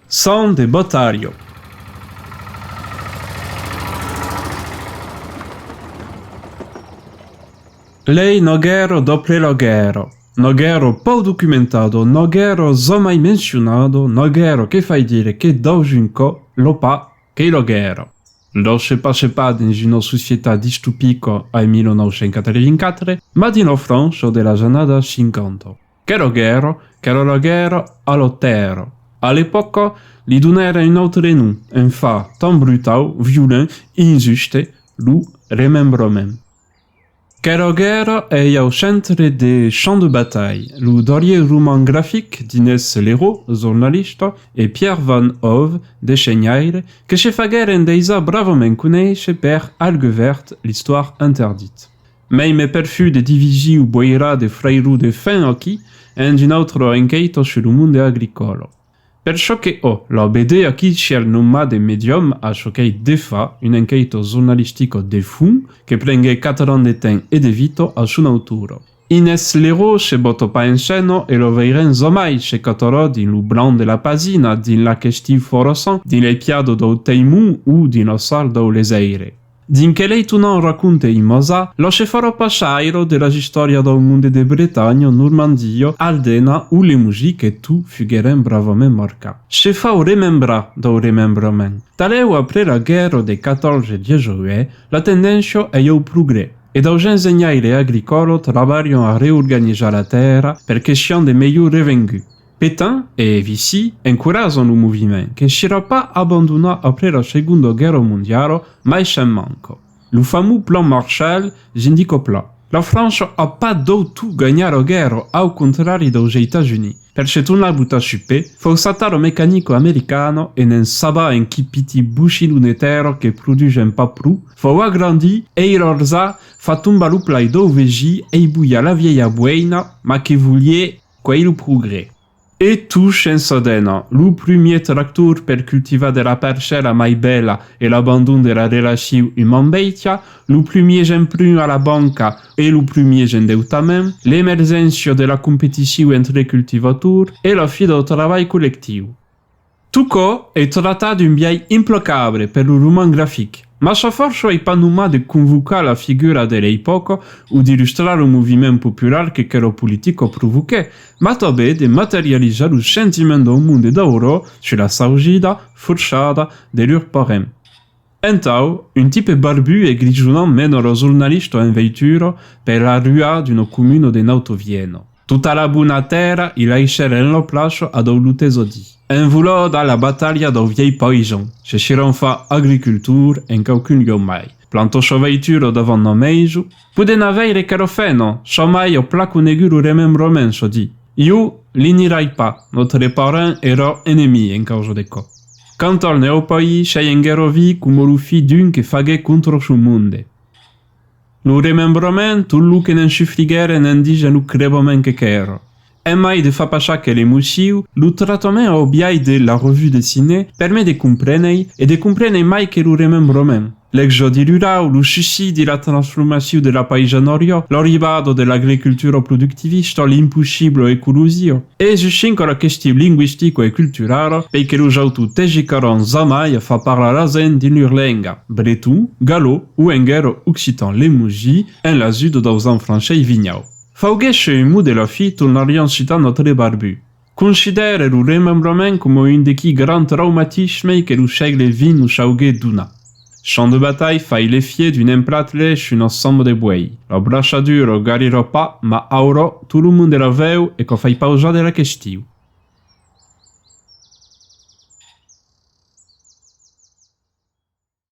Son de Botario. Lei Noguero dopo Loguero. Noguero pouco documentado, Noguero zomai mencionado, Noguero che fai dire che Dojunko lo pa che Loguero. Lo sepa dans une société dystopique en 1984, ma di no Francio della giornata 50. Che Loguero all'otero. All'epoca, li donnera un autre nom, un fa tan brutal, violent, injuste, lu remembrament. Keroguero est au centre des champs de bataille. Le dernier roman graphique d'Inès Leroux, journaliste, et Pierre Van Hove, designaire, que se fageren deisa bravament conèche per Algue Verte, l'histoire interdite. Même perfus de divisi ou boira de frairu de fin aquí, en un autre enquête sur le monde agricole. Perciò che la BD aquí c'è noma de medium a choquei defa un enquête journalistico de fond che prende 4 ans de temps e de vito a son autore. Inès Leroux se botto pa in sceno e lo veiren zomai se catoro din lu blanc de la pasina, din la chestiu forosan, din le piado do teimu ou din o sal do leseire. Din che lei tu non racconte in mosa, lo se farò passairo della storia do mondo de Bretagna, Normandio, Aldena ou le musiche tu fugeren bravament marca. Se fa o remembra do remembrament. Taleu après la guerra de 14-18, la tendenza è o progrès. E da ingegnaire agricolo trabalham a reorganizar a terra per questão de meilleur revenu. Pétain e Vichy encorajam o movimento, que será pas abandonado après la Seconde Guerre mondiale, mais sem manco. Le fameux plan Marshall indica pla. La France a pas d'auto ganhar a guerra, ao contrário dos États-Unis. Per se tornar a butar chupe, foi saltar o mecânico americano e nem saber em que piti buchi lunetero que produzem pas pru, foi agrandir e irorza, fa tombar o plai do vegi e buia la vieille buena, ma que voulait quel progrès. Et touche en sodena, le premier tracteur per cultivar de la parcella mai bella e l'abandon de la relació human-beitia, le premier emprunt a la banca e le premier endeutament, l'emergència de la competició entre cultivators e la fi del treball col·lectiu. Tuco è tratat d'un biais implacable per le roman graphique, ma sa força è pas només de convocar la figura de l'època ou d'illustrar le moviment popular que quero politico provoquait, ma també de materialitzar le sentiment del monde d'oro sur la saugida, forçada de leurs parents. Então, un type barbu e grigionnant mène lo giornalista in vettura per la rua d'una comune de Nautovieno. Tutta la buona terra il lascerà en lo placio ad un lutesodi. En volò dalla battaglia do viei paisan, se sciron fa agricultura en caucun lieu mai. Planto so veituro davant no meisu, puden aveire carofeno, so mai o placo neguro remembrament so di. Io l'inirai pa, notre parent ero enemi en causa de co. Cantor neo pai sei engerovi cum lu fi d'un che faghe contro su monde. Lu remembrament tu lu che nen sciufrigere nen dice lu creboment che chero. E mai de fa pascià che l'emotiu, lu tratament au biais de la revue dessinée permet de comprenei e de comprenei mai che lu remembrament. L'exodi rural, lu suicidi di la transformazione della paesanoria, l'arrivado dell'agricoltura produttivista, l'impossibile ecologia, e jusqu'à la question linguistica e culturale, perché lu jautu tegicaron zamai fa parlare la zen di lur lenga, breton, gallo ou engero occitan l'emoji, en la zude dauzan francais vignau. Faugesce un mot de la fille tornarian citant notre barbu. Considère le remembrament comme un de qui grands traumatismes que le segle XX nous sauguait d'una. Champ de bataille fai le fier d'une empratlech un ensemble de buei. La brachadura garira pas, ma auro tout le monde la veu e que fai pausa de la question.